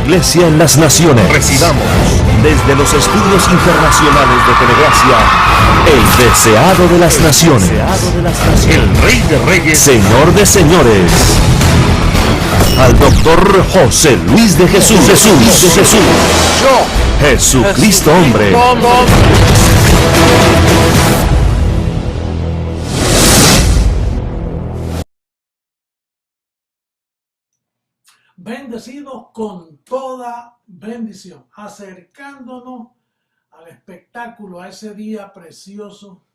Iglesia en las Naciones. Recibamos desde los estudios internacionales de Telegracia, el deseado de las naciones, el Rey de Reyes, Señor de Señores, al Doctor José Luis de Jesús, Jesucristo hombre. Bendecidos con toda bendición, acercándonos al espectáculo, a ese día precioso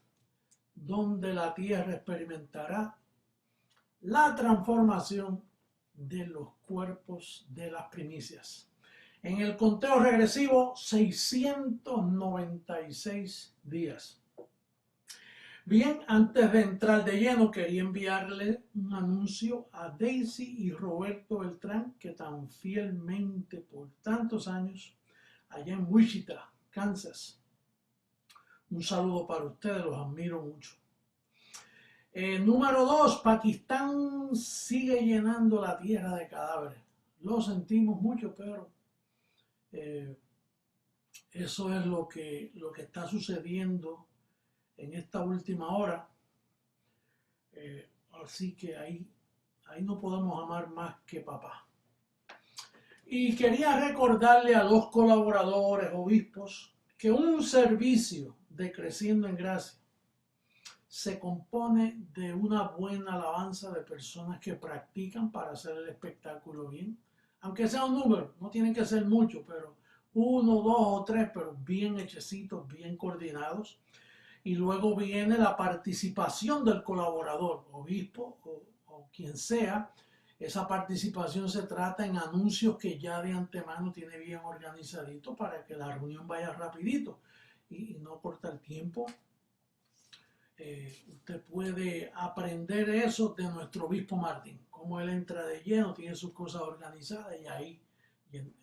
donde la tierra experimentará la transformación de los cuerpos de las primicias. En el conteo regresivo, 696 días. Bien, antes de entrar de lleno, quería enviarle un anuncio a Daisy y Roberto Beltrán, que tan fielmente por tantos años, allá en Wichita, Kansas. Un saludo para ustedes, los admiro mucho. Número 2, Pakistán sigue llenando la tierra de cadáveres. Lo sentimos mucho, pero eso es lo que está sucediendo en esta última hora, así que ahí no podemos amar más que papá. Y quería recordarle a los colaboradores, obispos, que un servicio de Creciendo en Gracia se compone de una buena alabanza de personas que practican para hacer el espectáculo bien, aunque sea un número, no tienen que ser mucho, pero 1, 2 o 3, pero bien hechecitos, bien coordinados. Y luego viene la participación del colaborador, obispo o quien sea. Esa participación se trata en anuncios que ya de antemano tiene bien organizadito para que la reunión vaya rapidito y no corta el tiempo. Usted puede aprender eso de nuestro obispo Martín, cómo él entra de lleno, tiene sus cosas organizadas y ahí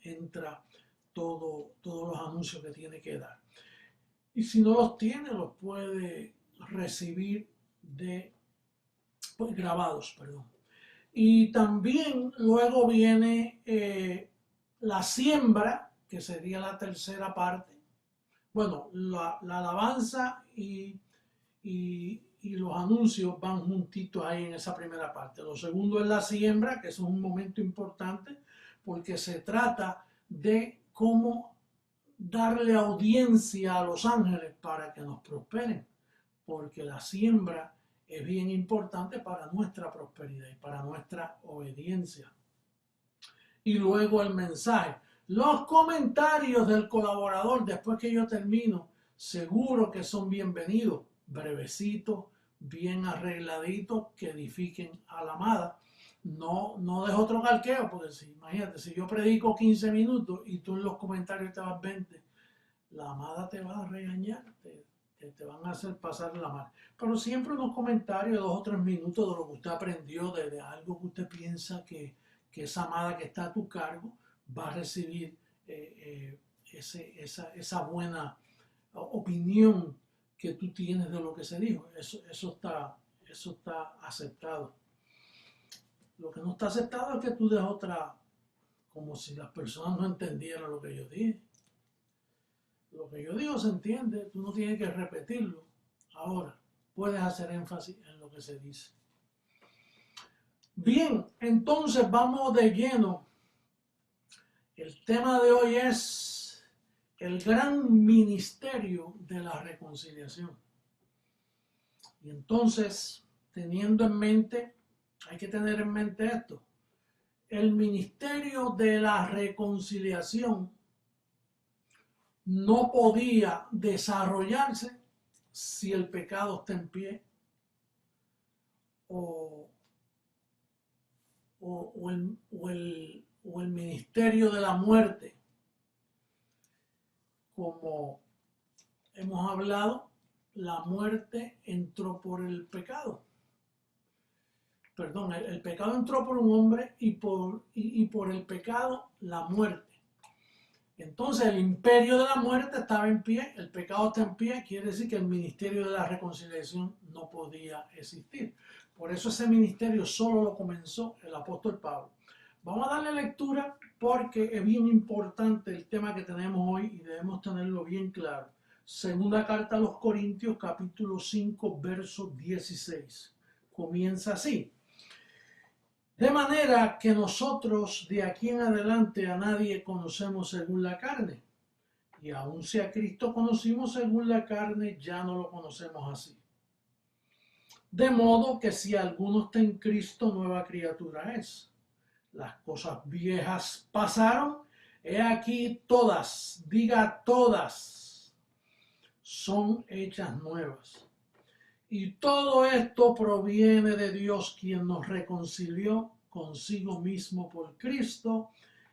entra todos los anuncios que tiene que dar. Y si no los tiene, los puede recibir grabados, perdón. Y también luego viene la siembra, que sería la tercera parte. Bueno, la alabanza y los anuncios van juntitos ahí en esa primera parte. Lo segundo es la siembra, que es un momento importante, porque se trata de cómo darle audiencia a los ángeles para que nos prosperen, porque la siembra es bien importante para nuestra prosperidad y para nuestra obediencia. Y luego el mensaje. Los comentarios del colaborador después que yo termino, seguro que son bienvenidos, brevecitos, bien arregladitos, que edifiquen a la amada. No de otro calqueo, porque imagínate, si yo predico 15 minutos y tú en los comentarios te vas 20, la amada te va a regañar, te van a hacer pasar la mal. Pero siempre unos comentarios de 2 o 3 minutos de lo que usted aprendió, de algo que usted piensa que esa amada que está a tu cargo va a recibir esa buena opinión que tú tienes de lo que se dijo. Eso está aceptado. Lo que no está aceptado es que tú des otra, como si las personas no entendieran lo que yo dije. Lo que yo digo se entiende, tú no tienes que repetirlo. Ahora, puedes hacer énfasis en lo que se dice. Bien, entonces vamos de lleno. El tema de hoy es el gran ministerio de la reconciliación. Y entonces, hay que tener en mente esto. El ministerio de la reconciliación no podía desarrollarse si el pecado está en pie o el ministerio de la muerte. Como hemos hablado, la muerte entró por el pecado. Perdón, el pecado entró por un hombre y por el pecado la muerte. Entonces el imperio de la muerte estaba en pie, el pecado está en pie, quiere decir que el ministerio de la reconciliación no podía existir. Por eso ese ministerio solo lo comenzó el apóstol Pablo. Vamos a darle lectura porque es bien importante el tema que tenemos hoy y debemos tenerlo bien claro. Segunda carta a los Corintios, capítulo 5, verso 16. Comienza así. De manera que nosotros de aquí en adelante a nadie conocemos según la carne. Y aun si a Cristo conocimos según la carne, ya no lo conocemos así. De modo que si alguno está en Cristo, nueva criatura es. Las cosas viejas pasaron, he aquí todas, diga todas, son hechas nuevas. Y todo esto proviene de Dios, quien nos reconcilió consigo mismo por Cristo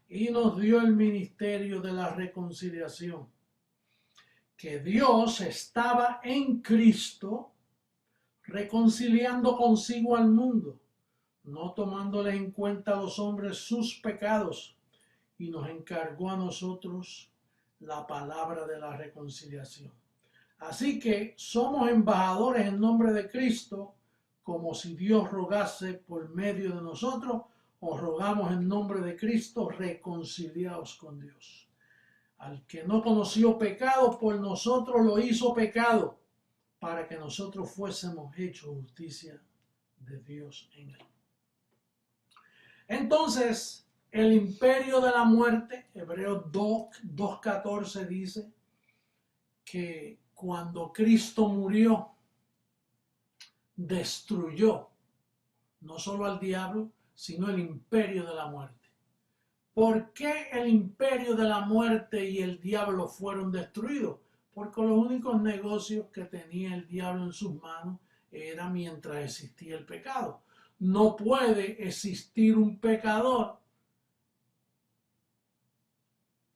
y nos dio el ministerio de la reconciliación. Que Dios estaba en Cristo reconciliando consigo al mundo, no tomándole en cuenta a los hombres sus pecados, y nos encargó a nosotros la palabra de la reconciliación. Así que somos embajadores en nombre de Cristo, como si Dios rogase por medio de nosotros, os rogamos en nombre de Cristo, reconciliaos con Dios. Al que no conoció pecado, por nosotros lo hizo pecado, para que nosotros fuésemos hechos justicia de Dios en él. Entonces, el imperio de la muerte, Hebreos 2:14 dice que cuando Cristo murió, destruyó no solo al diablo, sino el imperio de la muerte. ¿Por qué el imperio de la muerte y el diablo fueron destruidos? Porque los únicos negocios que tenía el diablo en sus manos era mientras existía el pecado. No puede existir un pecador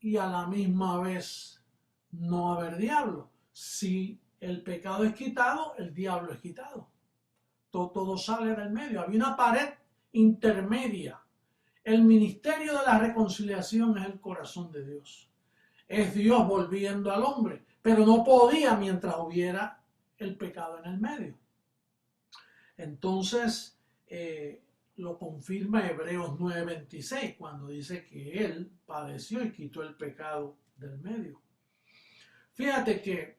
y a la misma vez no haber diablo. Si el pecado es quitado, el diablo es quitado. Todo sale del medio. Había una pared intermedia. El ministerio de la reconciliación es el corazón de Dios. Es Dios volviendo al hombre, pero no podía mientras hubiera el pecado en el medio. Entonces, lo confirma Hebreos 9:26 cuando dice que Él padeció y quitó el pecado del medio. Fíjate que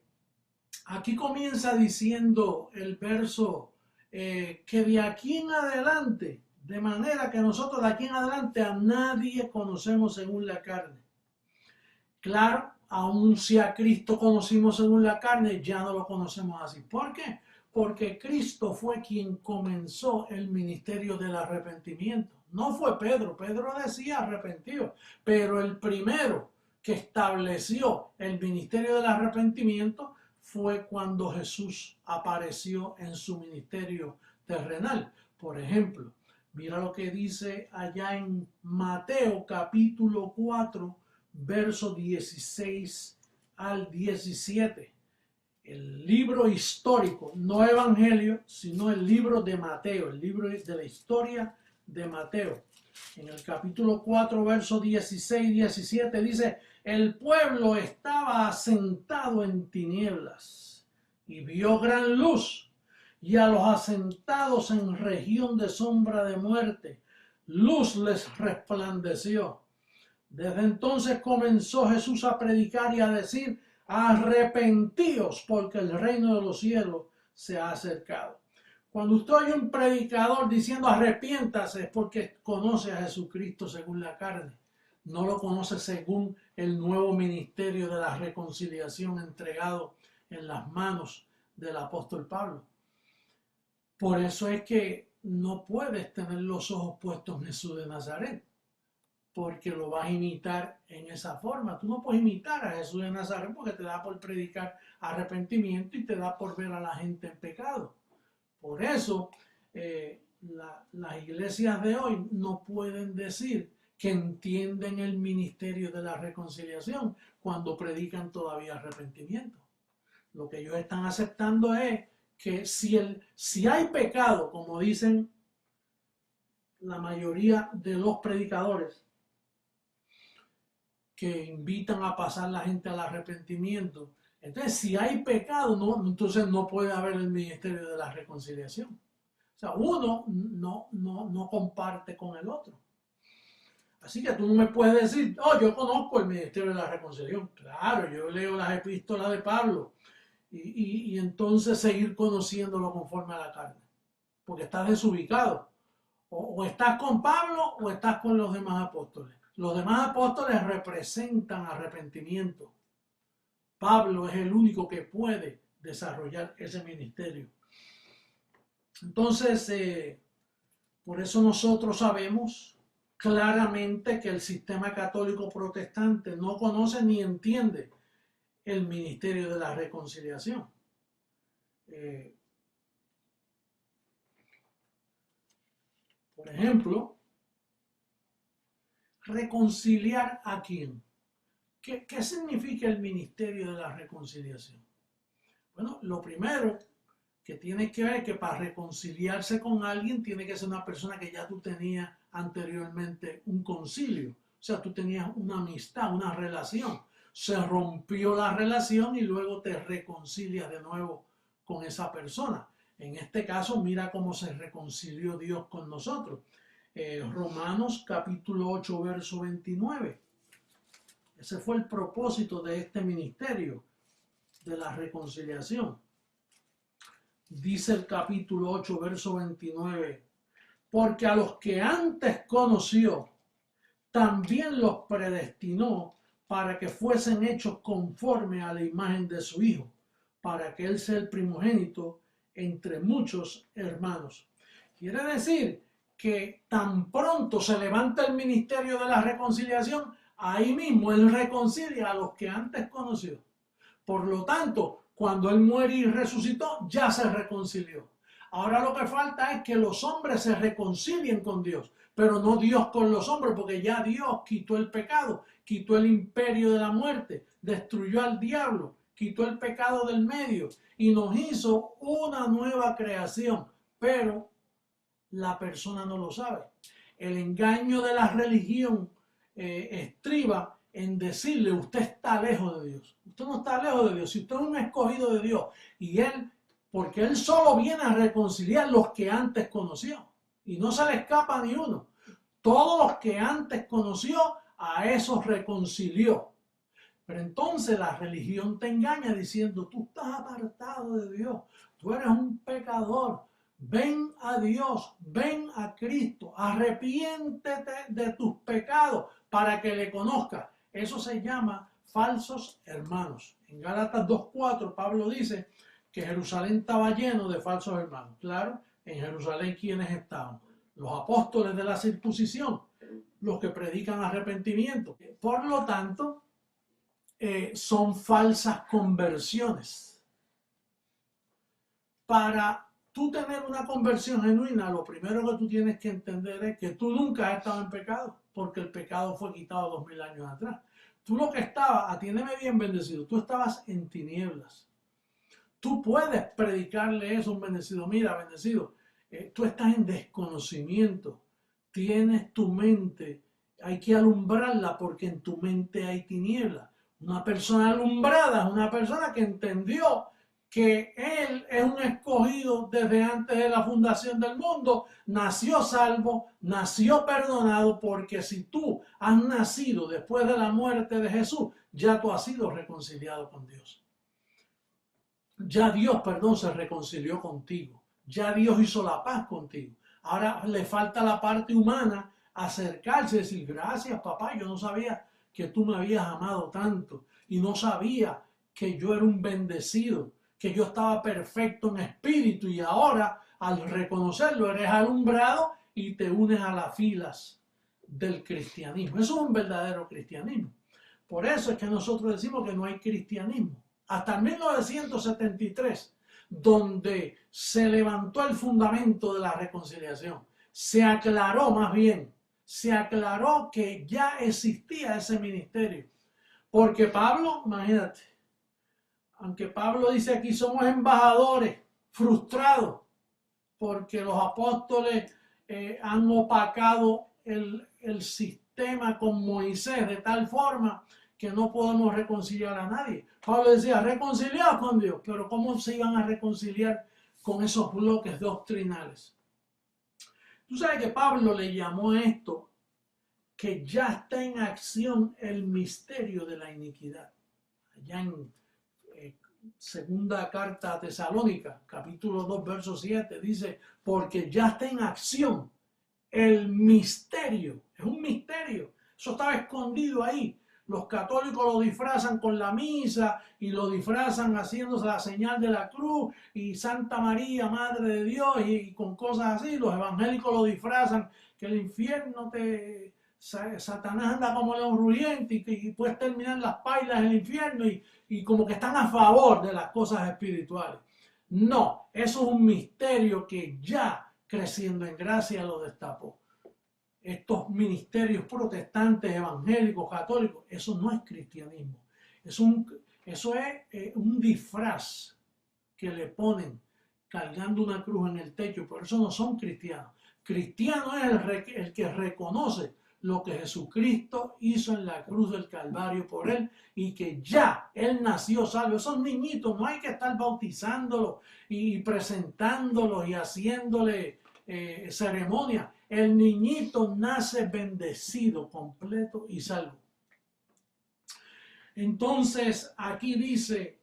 aquí comienza diciendo el verso que de aquí en adelante, de manera que nosotros de aquí en adelante a nadie conocemos según la carne. Claro, aun si a Cristo conocimos según la carne, ya no lo conocemos así. ¿Por qué? Porque Cristo fue quien comenzó el ministerio del arrepentimiento. No fue Pedro. Pedro decía arrepentido, pero el primero que estableció el ministerio del arrepentimiento fue cuando Jesús apareció en su ministerio terrenal. Por ejemplo, mira lo que dice allá en Mateo capítulo 4, verso 16 al 17. El libro histórico, no evangelio, sino el libro de Mateo, el libro de la historia de Mateo. En el capítulo 4, verso 16 y 17 dice: el pueblo estaba asentado en tinieblas y vio gran luz, y a los asentados en región de sombra de muerte, luz les resplandeció. Desde entonces comenzó Jesús a predicar y a decir: arrepentíos, porque el reino de los cielos se ha acercado. Cuando usted oye un predicador diciendo arrepiéntase, es porque conoce a Jesucristo según la carne. No lo conoce según el nuevo ministerio de la reconciliación entregado en las manos del apóstol Pablo. Por eso es que no puedes tener los ojos puestos en Jesús de Nazaret, porque lo vas a imitar en esa forma. Tú no puedes imitar a Jesús de Nazaret porque te da por predicar arrepentimiento y te da por ver a la gente en pecado. Por eso las iglesias de hoy no pueden decir que entienden el ministerio de la reconciliación cuando predican todavía arrepentimiento. Lo que ellos están aceptando es que si hay pecado, como dicen la mayoría de los predicadores, que invitan a pasar la gente al arrepentimiento. Entonces, si hay pecado, entonces no puede haber el ministerio de la reconciliación. O sea, uno no comparte con el otro. Así que tú no me puedes decir, oh, yo conozco el ministerio de la reconciliación. Claro, yo leo las epístolas de Pablo y entonces seguir conociéndolo conforme a la carne, porque estás desubicado. O estás con Pablo o estás con los demás apóstoles. Los demás apóstoles representan arrepentimiento. Pablo es el único que puede desarrollar ese ministerio. Entonces, por eso nosotros sabemos claramente que el sistema católico protestante no conoce ni entiende el ministerio de la reconciliación. Por ejemplo, ¿reconciliar a quién? ¿Qué significa el ministerio de la reconciliación? Bueno, lo primero que tiene que ver es que para reconciliarse con alguien tiene que ser una persona que ya tú tenías anteriormente un concilio. O sea, tú tenías una amistad, una relación. Se rompió la relación y luego te reconcilias de nuevo con esa persona. En este caso, mira cómo se reconcilió Dios con nosotros. Romanos capítulo 8, verso 29. Ese fue el propósito de este ministerio, de la reconciliación. Dice el capítulo 8, verso 29. Porque a los que antes conoció, también los predestinó para que fuesen hechos conforme a la imagen de su Hijo, para que Él sea el primogénito entre muchos hermanos. Quiere decir que tan pronto se levanta el ministerio de la reconciliación, ahí mismo Él reconcilia a los que antes conoció. Por lo tanto, cuando Él muere y resucitó, ya se reconcilió. Ahora lo que falta es que los hombres se reconcilien con Dios, pero no Dios con los hombres, porque ya Dios quitó el pecado, quitó el imperio de la muerte, destruyó al diablo, quitó el pecado del medio y nos hizo una nueva creación, pero la persona no lo sabe. El engaño de la religión estriba en decirle, usted está lejos de Dios. Usted no está lejos de Dios. Si usted es un escogido de Dios y Él, porque Él solo viene a reconciliar los que antes conoció y no se le escapa ni uno. Todos los que antes conoció, a esos reconcilió. Pero entonces la religión te engaña diciendo, tú estás apartado de Dios, tú eres un pecador. Ven a Dios, ven a Cristo, arrepiéntete de tus pecados para que le conozcas. Eso se llama falsos hermanos. En Gálatas 2:4 Pablo dice que Jerusalén estaba lleno de falsos hermanos. Claro, en Jerusalén ¿quiénes estaban? Los apóstoles de la circuncisión, los que predican arrepentimiento. Por lo tanto, son falsas conversiones. Para tú tener una conversión genuina, lo primero que tú tienes que entender es que tú nunca has estado en pecado, porque el pecado fue quitado 2000 años atrás. Tú lo que estabas, atiéndeme bien bendecido, tú estabas en tinieblas. Tú puedes predicarle eso a un bendecido. Mira, bendecido, tú estás en desconocimiento, tienes tu mente, hay que alumbrarla porque en tu mente hay tinieblas. Una persona alumbrada es una persona que entendió que Él es un escogido desde antes de la fundación del mundo, nació salvo, nació perdonado, porque si tú has nacido después de la muerte de Jesús, ya tú has sido reconciliado con Dios. Ya Dios, se reconcilió contigo. Ya Dios hizo la paz contigo. Ahora le falta la parte humana, acercarse y decir, gracias papá, yo no sabía que tú me habías amado tanto y no sabía que yo era un bendecido, que yo estaba perfecto en espíritu y ahora al reconocerlo eres alumbrado y te unes a las filas del cristianismo. Eso es un verdadero cristianismo. Por eso es que nosotros decimos que no hay cristianismo. Hasta 1973, donde se levantó el fundamento de la reconciliación, se aclaró más bien, se aclaró que ya existía ese ministerio. Porque Pablo, imagínate, aunque Pablo dice aquí somos embajadores frustrados porque los apóstoles han opacado el sistema con Moisés de tal forma que no podemos reconciliar a nadie. Pablo decía, reconciliados con Dios, pero ¿cómo se iban a reconciliar con esos bloques doctrinales? Tú sabes que Pablo le llamó esto que ya está en acción el misterio de la iniquidad. Allá en segunda carta a Tesalónica, capítulo 2, verso 7, dice, porque ya está en acción el misterio. Es un misterio. Eso estaba escondido ahí. Los católicos lo disfrazan con la misa y lo disfrazan haciéndose la señal de la cruz y Santa María, Madre de Dios y con cosas así. Los evangélicos lo disfrazan que el infierno Satanás anda como león rugiente y puedes terminar las pailas del infierno y como que están a favor de las cosas espirituales. No, eso es un misterio que ya creciendo en gracia lo destapó. Estos ministerios protestantes, evangélicos, católicos, eso no es cristianismo. Eso es un disfraz que le ponen cargando una cruz en el techo, por eso no son cristianos. Cristiano es el que reconoce lo que Jesucristo hizo en la cruz del Calvario por él y que ya él nació salvo. Esos niñitos no hay que estar bautizándolos y presentándolos y haciéndole ceremonia. El niñito nace bendecido, completo y salvo. Entonces aquí dice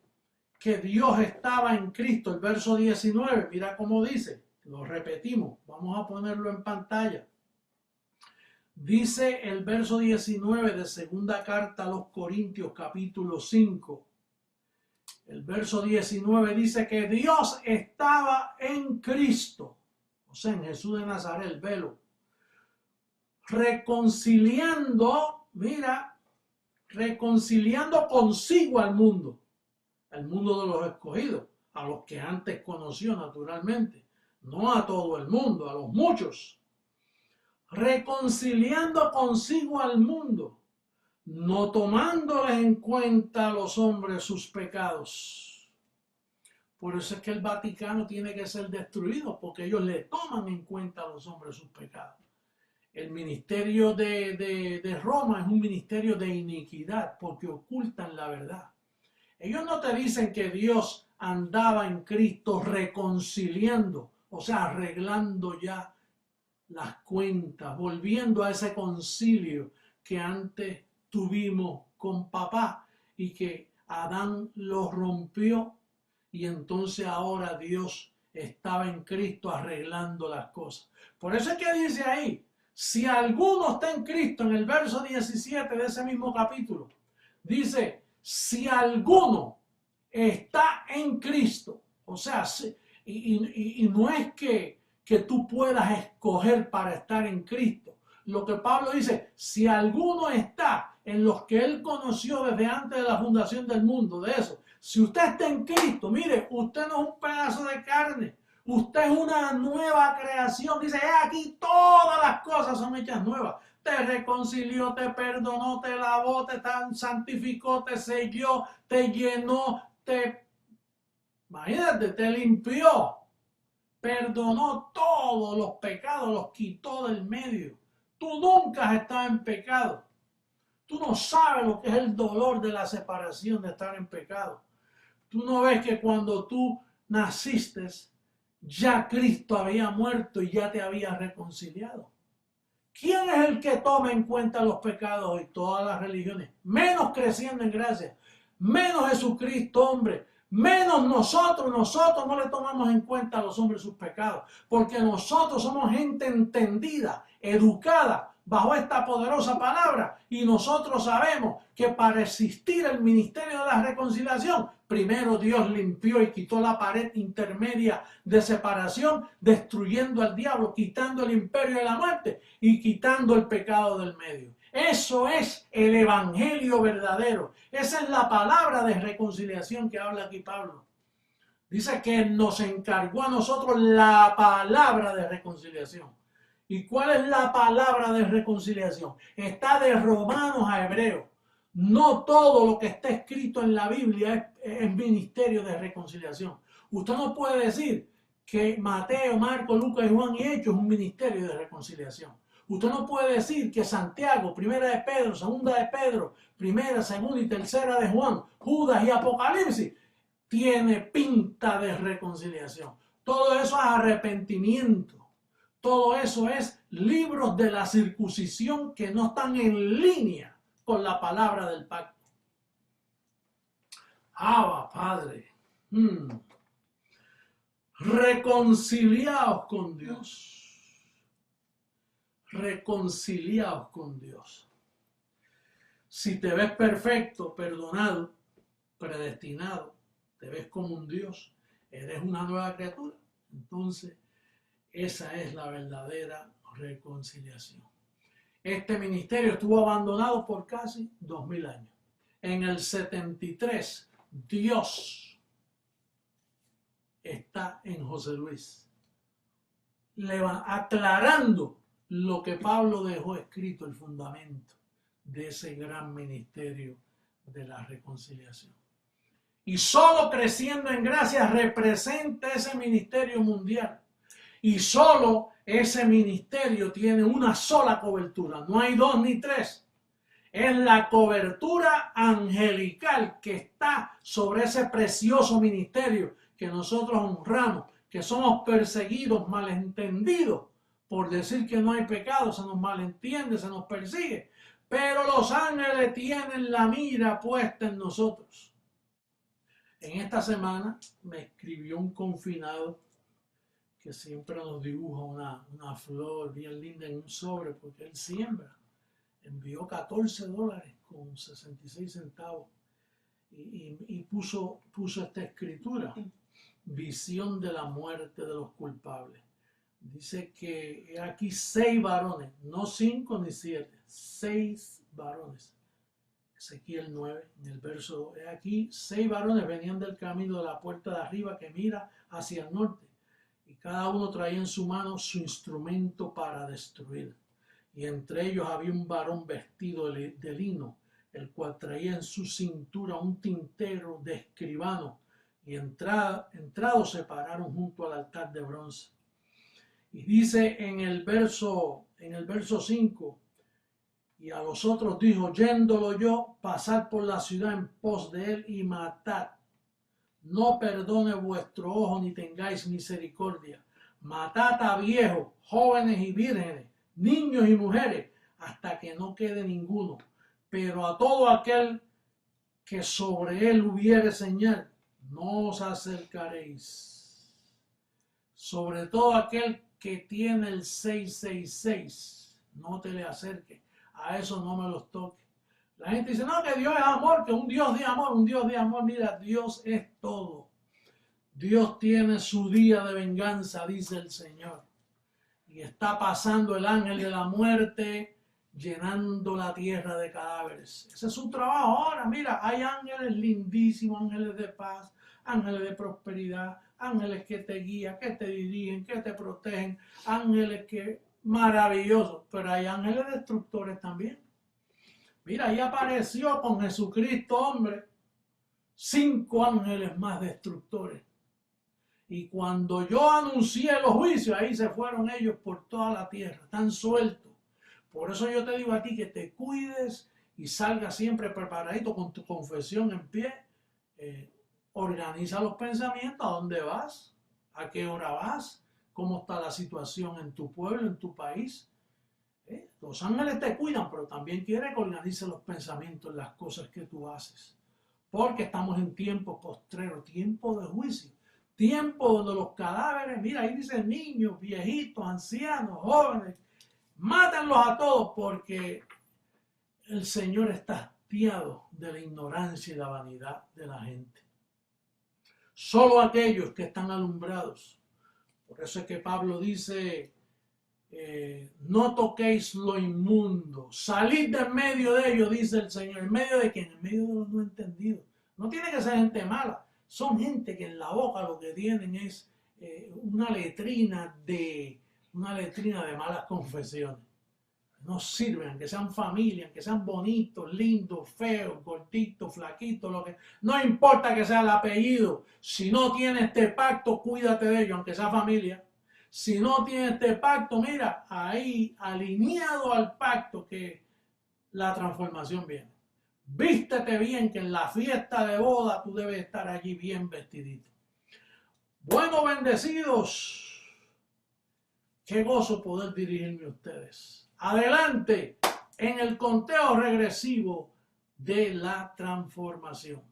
que Dios estaba en Cristo, el verso 19, mira cómo dice, lo repetimos, vamos a ponerlo en pantalla. Dice el verso 19 de segunda carta a los Corintios, capítulo 5. El verso 19 dice que Dios estaba en Cristo, o sea, en Jesús de Nazaret, el velo, reconciliando consigo al mundo de los escogidos, a los que antes conoció naturalmente, no a todo el mundo, a los muchos. Reconciliando consigo al mundo, no tomándoles en cuenta a los hombres sus pecados. Por eso es que el Vaticano tiene que ser destruido, porque ellos le toman en cuenta a los hombres sus pecados. El ministerio de Roma es un ministerio de iniquidad, porque ocultan la verdad. Ellos no te dicen que Dios andaba en Cristo reconciliando, o sea, arreglando ya las cuentas, volviendo a ese concilio que antes tuvimos con papá y que Adán lo rompió y entonces ahora Dios estaba en Cristo arreglando las cosas. Por eso es que dice ahí, si alguno está en Cristo, en el verso 17 de ese mismo capítulo, dice, si alguno está en Cristo, o sea, y no es que tú puedas escoger para estar en Cristo. Lo que Pablo dice, si alguno está en los que él conoció desde antes de la fundación del mundo, de eso, si usted está en Cristo, mire, usted no es un pedazo de carne, usted es una nueva creación. Dice, aquí todas las cosas son hechas nuevas. Te reconcilió, te perdonó, te lavó, te santificó, te selló, te llenó, imagínate, te limpió. Perdonó todos los pecados, los quitó del medio. Tú nunca has estado en pecado. Tú no sabes lo que es el dolor de la separación, de estar en pecado. Tú no ves que cuando tú naciste, ya Cristo había muerto y ya te había reconciliado. ¿Quién es el que toma en cuenta los pecados hoy? Todas las religiones, menos creciendo en gracia, menos Jesucristo, hombre. Menos nosotros no le tomamos en cuenta a los hombres sus pecados, porque nosotros somos gente entendida, educada bajo esta poderosa palabra, y nosotros sabemos que para existir el ministerio de la reconciliación, primero Dios limpió y quitó la pared intermedia de separación, destruyendo al diablo, quitando el imperio de la muerte y quitando el pecado del medio. Eso es el evangelio verdadero. Esa es la palabra de reconciliación que habla aquí Pablo. Dice que nos encargó a nosotros la palabra de reconciliación. ¿Y cuál es la palabra de reconciliación? Está de Romanos a Hebreos. No todo lo que está escrito en la Biblia es ministerio de reconciliación. Usted no puede decir que Mateo, Marcos, Lucas, Juan y Hechos es un ministerio de reconciliación. Usted no puede decir que Santiago, primera de Pedro, segunda de Pedro, primera, segunda y tercera de Juan, Judas y Apocalipsis tiene pinta de reconciliación. Todo eso es arrepentimiento. todo eso es libros de la circuncisión que no están en línea con la palabra del pacto. Abba, Padre. Reconciliaos con Dios. Reconciliaos con Dios. Si te ves perfecto, perdonado, predestinado, te ves como un Dios, eres una nueva criatura, entonces esa es la verdadera reconciliación. Este ministerio estuvo abandonado por casi 2000 años. En el 73, Dios está en José Luis, aclarando lo que Pablo dejó escrito, el fundamento de ese gran ministerio de la reconciliación. Y solo creciendo en gracia representa ese ministerio mundial. Y solo ese ministerio tiene una sola cobertura, no hay dos ni tres. Es la cobertura angelical que está sobre ese precioso ministerio que nosotros honramos, que somos perseguidos, malentendidos, por decir que no hay pecado, se nos malentiende, se nos persigue. Pero los ángeles tienen la mira puesta en nosotros. En esta semana me escribió un confinado que siempre nos dibuja una flor bien linda en un sobre porque él siembra. Envió $14 con 66 centavos y puso esta escritura: visión de la muerte de los culpables. Dice que aquí 6 varones, no 5 ni 7, 6 varones. Ezequiel 9, en el verso 2, aquí 6 varones venían del camino de la puerta de arriba que mira hacia el norte, y cada uno traía en su mano su instrumento para destruir. Y entre ellos había un varón vestido de lino, el cual traía en su cintura un tintero de escribano, y entrados se pararon junto al altar de bronce. Y dice en el verso 5, y a los otros dijo, yéndolo yo, pasad por la ciudad en pos de él y matad. No perdone vuestro ojo ni tengáis misericordia. Matad a viejos, jóvenes y vírgenes, niños y mujeres, hasta que no quede ninguno. Pero a todo aquel que sobre él hubiere señal, no os acercaréis. Sobre todo aquel que tiene el 666, no te le acerques. A eso no me los toques. La gente dice, no, que Dios es amor, que un Dios de amor, un Dios de amor. Mira, Dios es todo. Dios tiene su día de venganza, dice el Señor. Y está pasando el ángel de la muerte, llenando la tierra de cadáveres. Ese es su trabajo. Ahora, mira, hay ángeles lindísimos, ángeles de paz, ángeles de prosperidad, ángeles que te guían, que te dirigen, que te protegen, ángeles que maravillosos, pero hay ángeles destructores también. Mira, ahí apareció con Jesucristo, hombre, 5 ángeles más destructores. Y cuando yo anuncié los juicios, ahí se fueron ellos por toda la tierra, están sueltos. Por eso yo te digo a ti que te cuides y salgas siempre preparadito con tu confesión en pie. Organiza los pensamientos, ¿a dónde vas? ¿A qué hora vas? ¿Cómo está la situación en tu pueblo, en tu país? Los ángeles te cuidan, pero también quiere que organices los pensamientos en las cosas que tú haces. Porque estamos en tiempo postrero, tiempo de juicio. Tiempo donde los cadáveres, mira, ahí dice niños, viejitos, ancianos, jóvenes, mátenlos a todos porque el Señor está hastiado de la ignorancia y la vanidad de la gente. Solo aquellos que están alumbrados. Por eso es que Pablo dice, no toquéis lo inmundo, salid de en medio de ellos, dice el Señor. ¿En medio de quién? En medio de los no entendidos. No tiene que ser gente mala. Son gente que en la boca lo que tienen es una letrina de malas confesiones. No sirven, aunque sean familia, aunque sean bonitos, lindos, feos, gorditos, flaquitos, lo que. No importa que sea el apellido. Si no tiene este pacto, cuídate de ellos, aunque sea familia. Si no tiene este pacto, mira, ahí alineado al pacto que la transformación viene. Vístete bien, que en la fiesta de boda tú debes estar allí bien vestidito. Bueno, bendecidos, Qué gozo poder dirigirme a ustedes. Adelante en el conteo regresivo de la transformación.